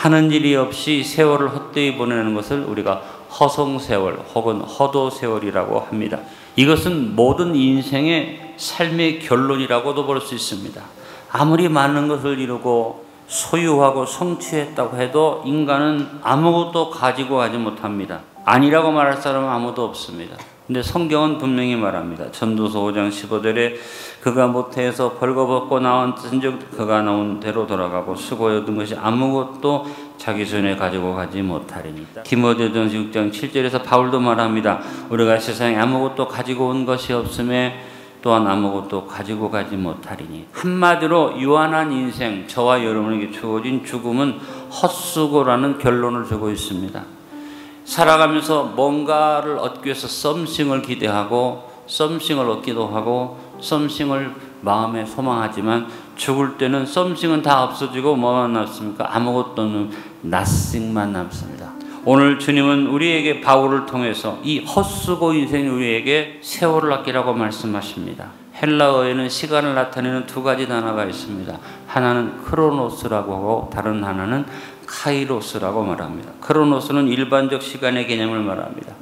하는 일이 없이 세월을 헛되이 보내는 것을 우리가 허송세월 혹은 허도세월이라고 합니다. 이것은 모든 인생의 삶의 결론이라고도 볼 수 있습니다. 아무리 많은 것을 이루고 소유하고 성취했다고 해도 인간은 아무것도 가지고 가지 못합니다. 아니라고 말할 사람은 아무도 없습니다. 근데 성경은 분명히 말합니다. 전도서 5장 15절에 그가 모태에서 벌거벗고 나왔은즉 그가 나온 대로 돌아가고 수고에 얻은 것이 아무것도 자기 손에 가지고 가지 못하리니. 디모데전서 6장 7절에서 바울도 말합니다. 우리가 세상에 아무것도 가지고 온 것이 없음에 또한 아무것도 가지고 가지 못하리니. 한마디로 유한한 인생, 저와 여러분에게 주어진 죽음은 헛수고라는 결론을 주고 있습니다. 살아가면서 뭔가를 얻기 위해서 썸씽을 기대하고 썸씽을 얻기도 하고 썸씽을 마음에 소망하지만 죽을 때는 썸씽은 다 없어지고 뭐만 남습니까? 아무것도 없는 nothing만 남습니다. 오늘 주님은 우리에게 바울을 통해서 이 헛수고 인생 우리에게 세월을 아끼라고 말씀하십니다. 헬라어에는 시간을 나타내는 두 가지 단어가 있습니다. 하나는 크로노스라고 하고 다른 하나는 카이로스라고 말합니다. 크로노스는 일반적 시간의 개념을 말합니다.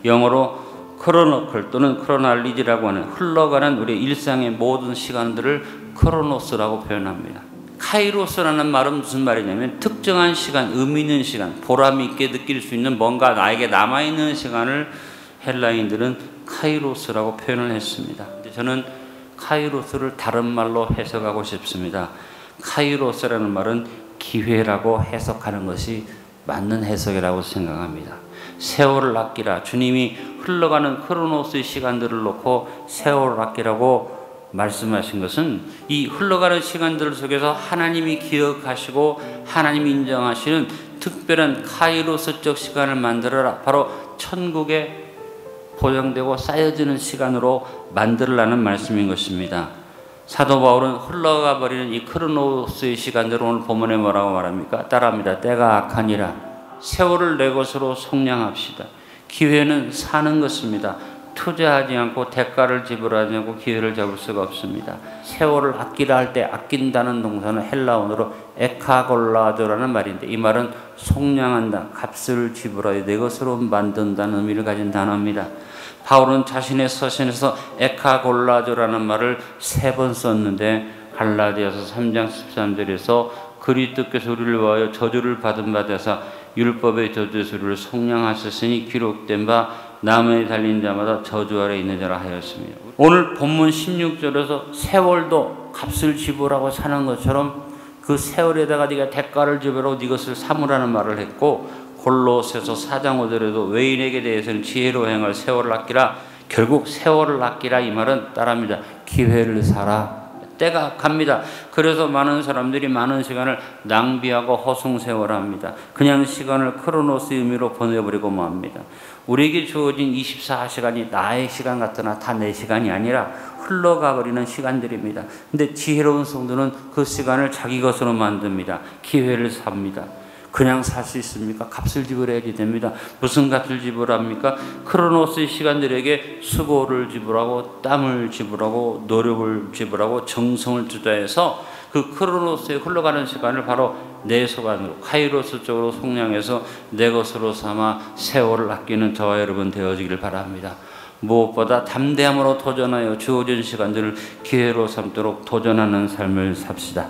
영어로 크로노클 또는 크로날리지라고 하는 흘러가는 우리 일상의 모든 시간들을 크로노스라고 표현합니다. 카이로스라는 말은 무슨 말이냐면 특정한 시간, 의미 있는 시간, 보람 있게 느낄 수 있는 뭔가 나에게 남아있는 시간을 헬라인들은 카이로스라고 표현을 했습니다. 근데 저는 카이로스를 다른 말로 해석하고 싶습니다. 카이로스라는 말은 기회라고 해석하는 것이 맞는 해석이라고 생각합니다. 세월을 아끼라. 주님이 흘러가는 크로노스의 시간들을 놓고 세월을 아끼라고 말씀하신 것은 이 흘러가는 시간들 속에서 하나님이 기억하시고 하나님이 인정하시는 특별한 카이로스적 시간을 만들어라. 바로 천국에 보장되고 쌓여지는 시간으로 만들라는 말씀인 것입니다. 사도 바울은 흘러가 버리는 이 크로노스의 시간들을 오늘 본문에 뭐라고 말합니까? 따라합니다. 때가 악하니라. 세월을 내 것으로 속량합시다. 기회는 사는 것입니다. 투자하지 않고 대가를 지불하지 않고 기회를 잡을 수가 없습니다. 세월을 아끼라 할 때 아낀다는 동사는 헬라어로 에카골라도라는 말인데 이 말은 속량한다, 값을 지불하여 내 것으로 만든다는 의미를 가진 단어입니다. 바울은 자신의 서신에서 에카골라도라는 말을 3번 썼는데 갈라디아서 3장 13절에서 그리스도께서 우리를 위하여 저주를 받은 바 되사 율법의 저주에서 우리를 속량하셨으니 기록된 바 나무에 달린 자마다 저주 아래 있는 자라 하였습니다. 오늘 본문 16절에서 세월도 값을 지불하고 사는 것처럼 그 세월에다가 네가 대가를 지불하고 네 것을 삼으라는 말을 했고 골로새서 4장 5절에도 외인에게 대해서는 지혜로 행할 세월을 아끼라. 결국 세월을 아끼라 이 말은 따라합니다. 기회를 사라. 때가 갑니다. 그래서 많은 사람들이 많은 시간을 낭비하고 허송세월합니다. 그냥 시간을 크로노스의 의미로 보내버리고 맙니다. 우리에게 주어진 24시간이 나의 시간 같으나 다 내 시간이 아니라 흘러가버리는 시간들입니다. 근데 지혜로운 성도는 그 시간을 자기 것으로 만듭니다. 기회를 삽니다. 그냥 살 수 있습니까? 값을 지불해야지 됩니다. 무슨 값을 지불합니까? 크로노스의 시간들에게 수고를 지불하고 땀을 지불하고 노력을 지불하고 정성을 투자해서 그 크로노스에 흘러가는 시간을 바로 내 소관으로 카이로스 쪽으로 속량해서 내 것으로 삼아 세월을 아끼는 저와 여러분 되어지기를 바랍니다. 무엇보다 담대함으로 도전하여 주어진 시간들을 기회로 삼도록 도전하는 삶을 삽시다.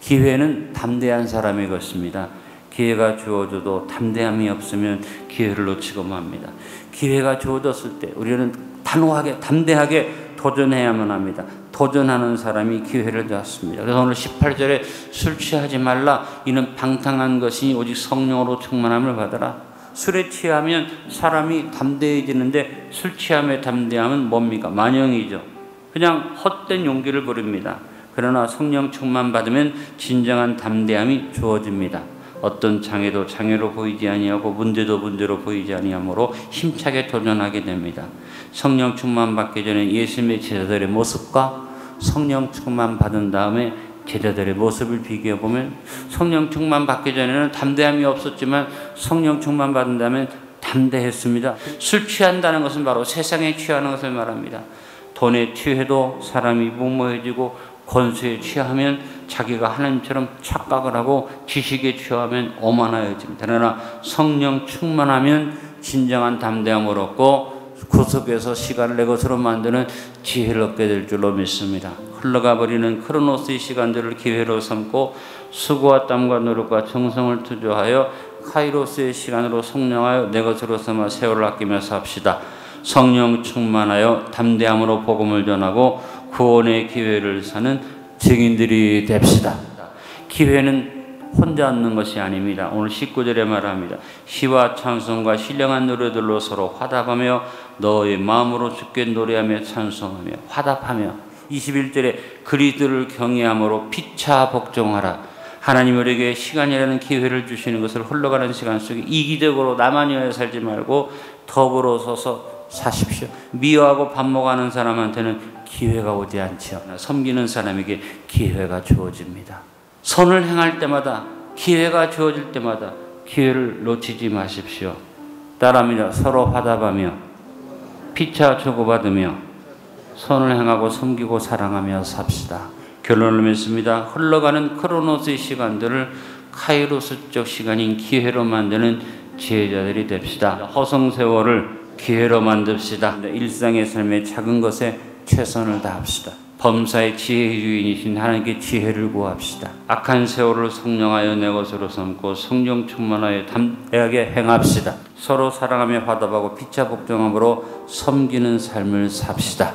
기회는 담대한 사람의 것입니다. 기회가 주어져도 담대함이 없으면 기회를 놓치고 맙니다. 기회가 주어졌을 때 우리는 단호하게 담대하게 도전해야만 합니다. 도전하는 사람이 기회를 잡습니다. 그래서 오늘 18절에 술 취하지 말라. 이는 방탕한 것이니 오직 성령으로 충만함을 받아라. 술에 취하면 사람이 담대해지는데 술 취함의 담대함은 뭡니까? 만영이죠. 그냥 헛된 용기를 부립니다. 그러나 성령 충만 받으면 진정한 담대함이 주어집니다. 어떤 장애도 장애로 보이지 아니하고 문제도 문제로 보이지 아니하므로 힘차게 도전하게 됩니다. 성령 충만 받기 전에 예수님의 제자들의 모습과 성령 충만 받은 다음에 제자들의 모습을 비교해 보면 성령 충만 받기 전에는 담대함이 없었지만 성령 충만 받은 다음에 담대했습니다. 술 취한다는 것은 바로 세상에 취하는 것을 말합니다. 돈에 취해도 사람이 무모해지고 권수에 취하면 자기가 하나님처럼 착각을 하고 지식에 취하면 오만하여집니다. 그러나 성령 충만하면 진정한 담대함을 얻고 구속에서 시간을 내 것으로 만드는 지혜를 얻게 될 줄로 믿습니다. 흘러가 버리는 크로노스의 시간들을 기회로 삼고 수고와 땀과 노력과 정성을 투자하여 카이로스의 시간으로 성령하여 내 것으로 삼아 세월을 아끼며 삽시다. 성령 충만하여 담대함으로 복음을 전하고 구원의 기회를 사는 증인들이 됩시다. 기회는 혼자 얻는 것이 아닙니다. 오늘 19절에 말합니다. 시와 찬송과 신령한 노래들로 서로 화답하며 너의 마음으로 주께 노래하며 찬송하며 화답하며 21절에 그리스도를 경외함으로 피차 복종하라. 하나님 우리에게 시간이라는 기회를 주시는 것을 흘러가는 시간 속에 이기적으로 나만 위하여 살지 말고 더불어 서서 사십시오. 미워하고 반목하는 사람한테는 기회가 오지 않죠. 섬기는 사람에게 기회가 주어집니다. 선을 행할 때마다 기회가 주어질 때마다 기회를 놓치지 마십시오. 따라합니다. 서로 화답하며 피차 주고받으며 선을 행하고 섬기고 사랑하며 삽시다. 결론을 맺습니다. 흘러가는 크로노스의 시간들을 카이로스적 시간인 기회로 만드는 지혜자들이 됩시다. 허송세월을 기회로 만듭시다. 일상의 삶의 작은 것에 최선을 다합시다. 범사의 지혜의 주인이신 하나님께 지혜를 구합시다. 악한 세월을 성령하여 내 것으로 삼고 성령 충만하여 담대하게 행합시다. 서로 사랑하며 화답하고 피차 복종함으로 섬기는 삶을 삽시다.